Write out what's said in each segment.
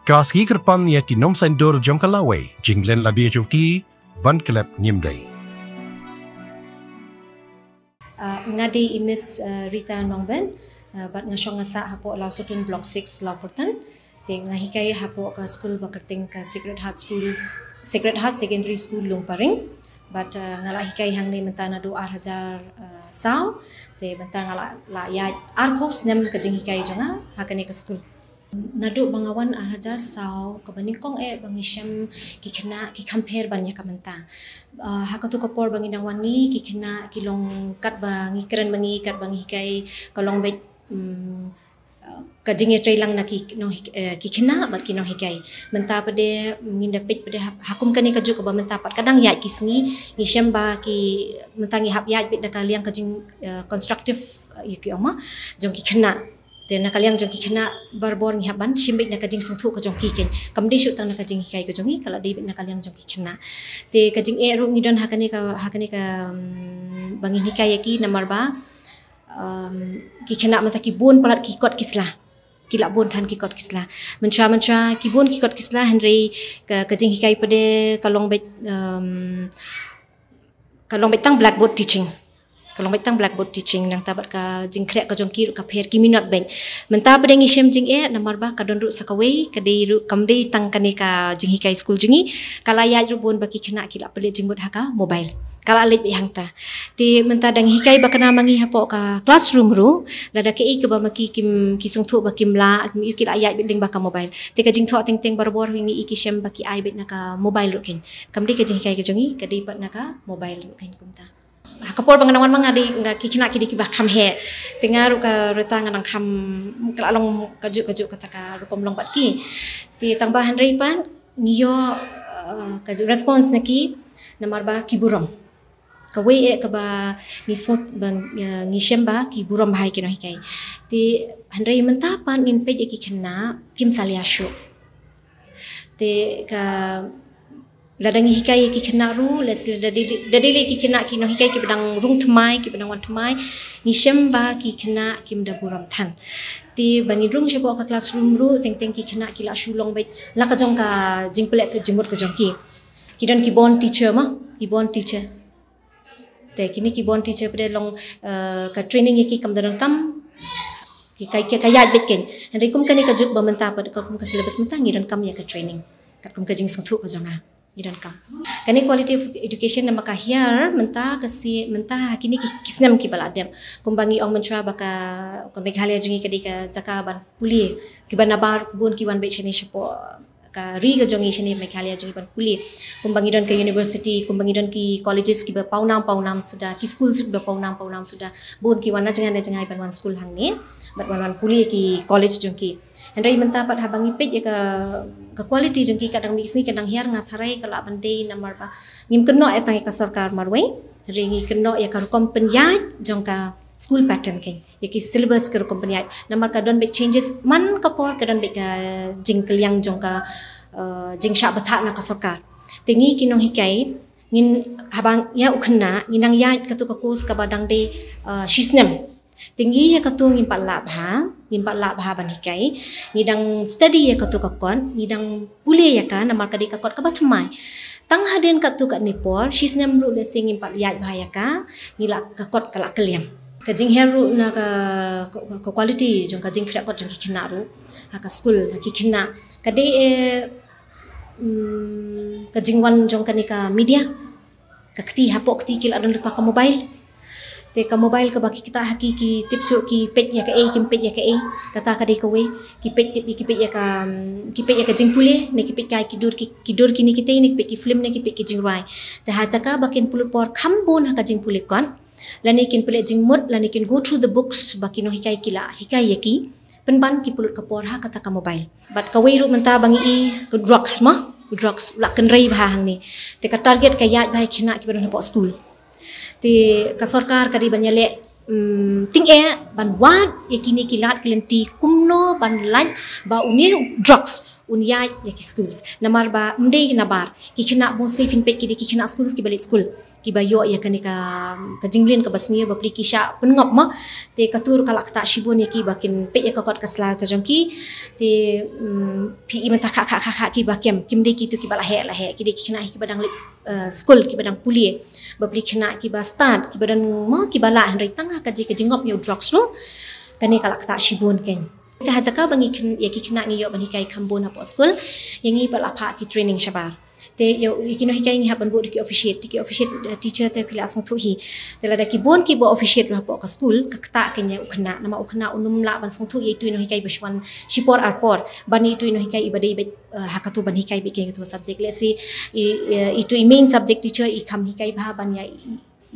Kaski kerpan ya ti nom sendor jom kalawai, jinglen labi juvki, ban kelep nyimdai. Ngadi Miss Rita Nongben, bat ngasong ngasa hapo lau sutun Block 6 lau Pertan. Te ngahikai hapo ka school bakerting ka Sacred Heart Secondary School Lungparing. Bat ngala hikai hang ni mentana do 2,000 saw. Te mentang ngala la ya arpos nem kajing hikai jonga hakani ka school. Nadu bangawan 2,000 saw kabaningkong bangisam kikena ki compare banyak kamenta. Hakatu kapor bangidang wani kikena kilong kat bangi keren bangi kat bangi hikai kalong bet kajing trailang na kikena bat kinong hikai menta pade ngindapit pade hakum kani kaju ka menta pat kadang ya kisngi ngisem ba ki mentangi hap ya bit da kaliang kajing constructive yuki oma jong kikena te na kaliang jong kikena barbor ngi haban simbit na kajing sungthu ka jong kiken kamdi shu tang na kajing hikai ka jongi kala debit na kaliang jong kikena te kajing ru ngidon hakani ka bangin hikai ki namar ba kikena mata kibun palat kikot kislah kilak bun kan kikot kislah menca kibun kikot kislah Henry kajing hikai pade kalong bet tang blackboard teaching nang tabat ka jing krek ka jong ki ka pher ki minot bank menta pade ngisem jing namar ba kadon ru sakawei kadei ru kamdei tang kane ka jing hikai school jingi kala ya ru bun baki kena kilak pade jingbut haka mobile kala lep yang ta ti menta dang hikai bakana mangi hapo ka classroom ru lada ke ke ba maki kim kisung thu bakim la mi kila ayat biding baka mobile ti ka jing tho teng barbor wingi ikisem baki ai bit naka mobile ru ken kamdi ka jing hikai ka jongi kadei pat naka mobile ru ken kumta kapor banganwan mangadi nga kikina kidi ki bakam he tengaru ka reta nganang kham kalalong kaju kata ka rukom long bat ki ti tambahan reipan ngiyo kaju response naki namar ba kiburom kawai ka ba ngisot bang ngisem ba kiburom hai kino hikai ti handrei mentapan ngin pej ki kena kim saliashu ti ka ladang hikai ki kena ru lesel dadili ki kena kino hikai ki bedang rung thmai ki bedang wan thmai ngisem ba ki kena kim da buram than ti bangi rung shebo ka classroom ru teng ki kena ki la shulong bet la ka jong ka jingplek ka jimut ka jong ki don ki bon teacher te kini ki bon teacher pede long ka training ki kam darang kam ki kai yat bet ken henry kum kani ka juk ba menta pad ka kum ka syllabus menta ngi don kam ya ka training kat kum ka jing suthu ka jonga ngi don kam kani quality of education na maka hiar menta hakini ki kisnem ki baladem kum bangi ong mentra baka ko meghalaya jingi kadi ka jaka ban puli ki ban nabar bun ki wan be chene shapo ka ri ga jongi shini Meghalaya jongi ban puli kumbangi don ke university kumbangi don ki colleges ki ba paunam sudah ki schools ba paunam sudah bun ki wana jangan ban wan school hang ni bat wan puli ki college jongi hendai menta pat habangi pej ka quality jongi kadang mixni kadang hiar ngatharai kala bande namar ba ngim keno etang ka sarkar marwai ringi keno ya ka rukom penyaj jongka school pattern ken yaki syllabus ke company namar ka don be changes man kapor ka don be ka jingkeliang jongka jingsha batha na ka sarkar tingi kinong hikai ngin habang ya ukhna nginang ya katu ka course ka badang de shisnem tinggi ya katu ngimpat labha ban hikai ngidang study ya katu ka kon ngidang pule ya ka namar ka de ka kot ka bathmai tang haden katu ka nipor shisnem ru le sing ngimpat ya bahaya ka ngila ka kot kala keliam kajing heru na ka quality jong kajing kira kot jong kikena ru ka school kikena kade kajing wan jong kanika media kakti hapok ti kil adon lupa ka mobile te ka mobile ka baki kita hakiki tips ki pet ya ka kim pet ya ka kata ka de ka we ki pet ya ka jing pule ne ki pet ka kidur kini kita ni pet ki film ne ki pet ki jing rai te ha chaka bakin pulut por khambon ka jing pule kon lanikin pele jingmut lanikin go through the books bakino hikai yaki penban ki pulut kapor ha kata ka mobile but ka weiru menta bangi ke drugs la kan rei bha hang ni te ka target ka ya bhai khina ki ban po school te ka sarkar ka di banyale ting ban wat yakini kilat kelenti kumno ban lan ba uni drugs unyai yaki schools namar ba mde nabar ki khina mostly fin pe ki khina schools ki balik school ki bayo ya kani ka jinglin ka basnia ba pri ki sha pengop ma te katur kalak ta shibun ya ki bakin pe ya kakot kasla ka jongki te pi i menta kha ki bakem kim de ki tu ki bala he ki de ki kena ki badang school ki badang pulie ba pri kena ki ba start ki badan ma ki bala henry tanga ka ji ka jingop yo drugs no kani kalak ta shibun ken ka hajaka bangi ya ki kena ngi yo ban hikai kambon apo school yangi bala pha ki training shabar te yo ikino hikai ngi haban bo ki officiate teacher te pila asang thu hi te lada ki bon ki bo officiate ra po ka school ka ta kenya ukna nama ukna unum la ban sang thu ye tu no hikai beswan shipor arpor bani tu no hikai ibadei be hakatu ban hikai be ke tu subject le si itu main subject teacher i kam hikai bha ban ya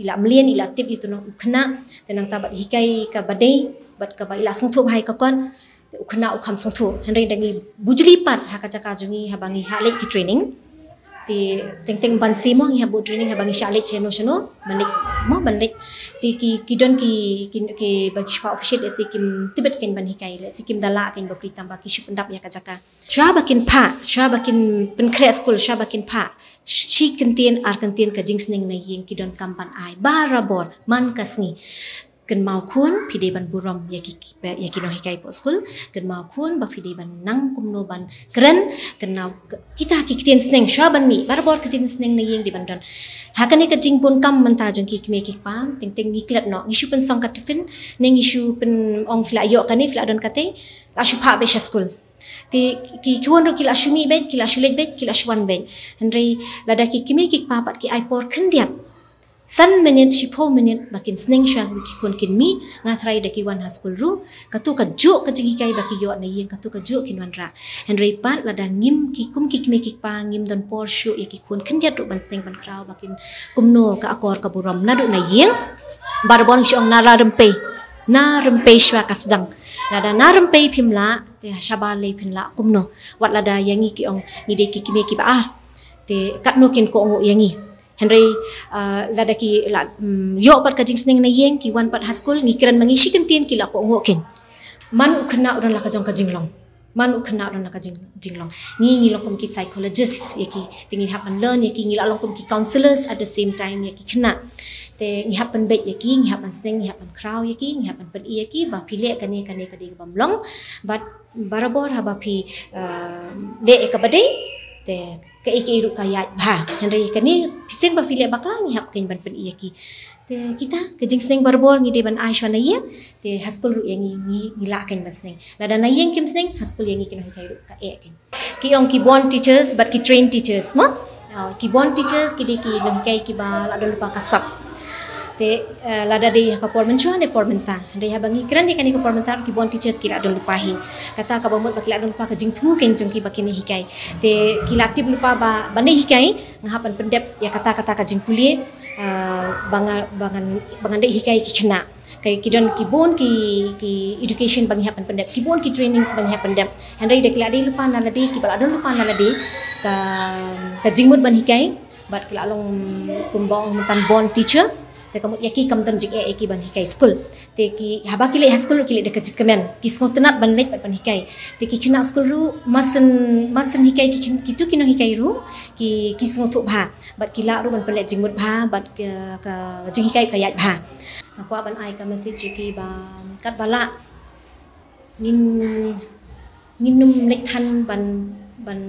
ila mlien ila tip itu no ukna tenang tabat hikai ka badei bat ka ba ila sang thu hai ka kon ukna ukam sang thu henry dangi bujli pat hakajaka jungi habangi halik ki training ti teng ban simo ngi habu training habangi shalik cheno balik mo balik ti ki don ki bagi spa official esi kim tibet ken ban hikai le sikim dala ken bakri tamba ki shupendap ya kajaka shwa bakin pen kre school shwa bakin pha shi kentien ar kentien ka jingsning na yeng ki don kampan ai barabor man kasni ken mau khun phide ban burom yaki no hikai po school ken mau khun ba phide ban nang kumno ban kren ken nau kita ki kiten sneng shwa ban mi barabor kiten sneng na yeng di ban don hakane ka jingpon kam menta jong ki me ki pam teng ni klat no ngishu pen song ka tifin neng ngishu pen ong fila yo kane fila don kate la shu pha be school ti ki khon ro ki la shumi be ki la shulet be ki la shwan be henry lada ki me ki pa pat ki ai por khendiat san minute shipo minute bakin sneng sha ki kon kin mi ngatrai de ki wan haskul ru katu ka jo ka jingi kai baki yo na yen katu ka jo kin wan ra henry pat lada ngim ki kum ki me ki pa ngim don por shu ya ki kon khendiat ru ban sneng ban kraw bakin kumno ka akor ka buram na du na yen barbon shong na rempe shwa kasdang lada na rempe phimla te shabar le phinla kumno wat lada yangi ki ong ni de ki me ki ba ar te katno kin ko ngo yangi henry lada ki yo pat ka jingsning na yeng ki wan pat haskul ngi kiran mangi shikentien ki la ko ngo ken man ukna udan la ka jong ka jinglong ngi lokum ki psychologist yaki tingi happen learn yaki ngi lokum ki counselors at the same time yaki kena te ngi happen bet yaki ngi happen sneng ngi happen crow yaki ngi happen pen yaki ba pile kane ka bamlong but barabor haba phi le ekabade te ka iru kaya bha henry kani pisen ba file bakla ngi hap ken ban pen yaki te kita ke jingsneng barbor ngi de ban aishwa na ye te haskul ru yangi ngi la ken ban sneng lada na yeng kim sneng haskul yangi ken hi ru ka e ken ki ong ki bon teachers but ki train teachers mo ki bon teachers ki de ki no hi kai ki ba la do lupa kasap te lada de ka por menchua ne por menta de ha bangi kran de kani ka por menta ki bon teachers ki la do lupa hi kata ka bomot ba ki la do lupa ka jingthu ken jong ki ba ken hi kai te ki latib lupa ba bane hi kai ngahapan pendep ya kata ka jingpulie bangan de hikai ki kena kai kidon kibon ki education bang happen pendep kibon ki trainings bang happen pendep henry de kladi lupa nalade ki baladon lupa nalade ka jingmut ban hikai bat kila long kumbong mentan bon teacher te kamut yaki kamtan jik ki ban hikai school te ki haba kile school kile de kajik kemen ki sngotenat ban let ban hikai te ki kena school ru masen hikai ki tu kino hikai ru ki sngotu bha bat kila ru ban pelet jingmut bha bat ka jing hikai kayat bha aku ban ai ka message ki ba kat bala ngin num lek than ban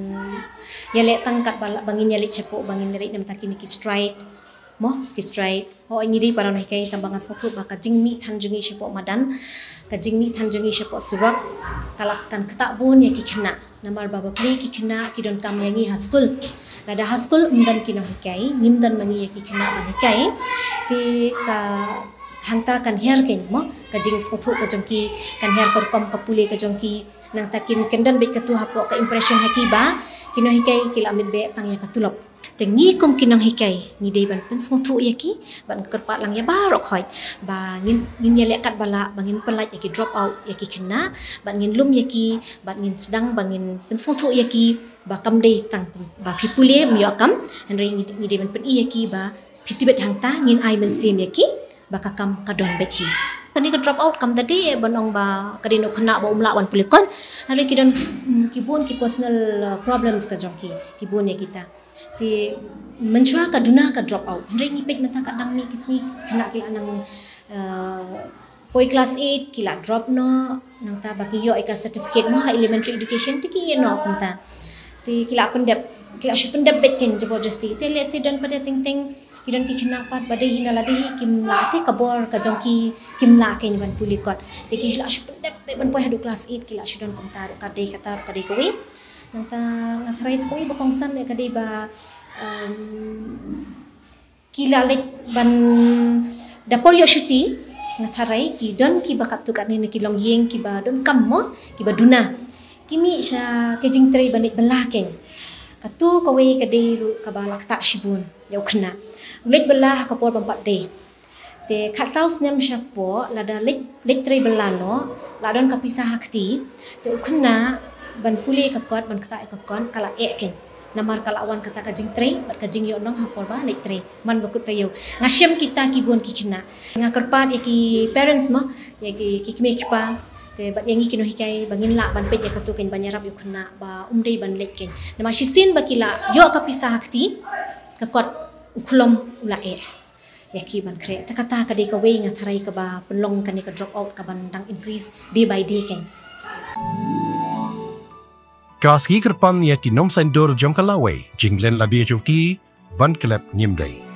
yale tangkat bala bangin yale cepo bangin dari nam takini ki strike mo ki strike ho ngiri para no hikai tambang asatu ba ka jingmi thanjungi cepo madan ka jingmi thanjungi cepo surak kalakkan ketabun ya ki kena namar baba play ki kena ki don kam yangi haskul lada haskul umdan ki no hikai nimdan mangi ya ki kena ban hikai ti ka hangta kan her ken mo ka jing sothu ka jongki kan her kor kom kapule ka jongki nang takin kendan be katu hapo ka impression hakiba kino hikai kila amit be tang ya katulop tengi kom kinang hikai ni dei ban pen sothu yaki ban kerpat lang ya barok hoi ba ngin ya lekat bala bangin pelat yaki drop out yaki kena ban ngin lum yaki ban ngin sedang bangin pen sothu yaki ba kam dei tang ba pipule myo kam henry ni dei ban pen yaki ba pitibet hangta ngin ai men sim yaki bakakam kadon beki kani ka drop out kam tadi banong ba kadino kena ba umla wan pulikon hari kidon kibun ki personal problems ka jongki kibun ya kita ti menjua ka duna ka drop out hari ngipek mata kadang ni kisni kena kila nang poi class 8 kila drop no nang ta baki yo ika certificate mo elementary education ti ki no kunta ti kila pendep bet ken jabodesti te le sidan pada ting kidon ki kinapat bade hinala dehi kimla te kabor ka jongki kimla ken ban pulikot te ki la pendep ban poi hadu class 8 kila sudan kumtar ka de katar ka de kowe nang ta ngatrai kowe ba kongsan ka de ba kila lek ban dapor yo syuti ngatrai ki don ki bakat tu kat ni ki long yeng ki ba don kammo ki ba duna kimi sha ke jing tre banit belakeng katu kowe ka de ka ba lak tak shibun yo kena lek belah ka por bampat de te khat saus nyam syapo lada lek tre belano ladon ka pisah hakti te ukna ban puli ka kot ban kata ka kon kala eken namar kala awan kata ka jing tre bat ka jing yo nong hapor ba lek tre man bakut tayo ngasyam kita kibun ki kena ngakerpat ki parents mo ya ki kime kipa te bat yangi kino hikai bangin la ban pet ya katuken banyarap yo kena ba umri ban leken nama shisin bakila yo ka pisah hakti ka kot ukulom ulae yaki ban kre ta kata ka de ka we ngatharai ka ba penlong kan ka drop out ka ban dang increase day by day ken Kaski kerpan yati nom sain dor jongkalawe jinglen labie juvki ban klep nyimdai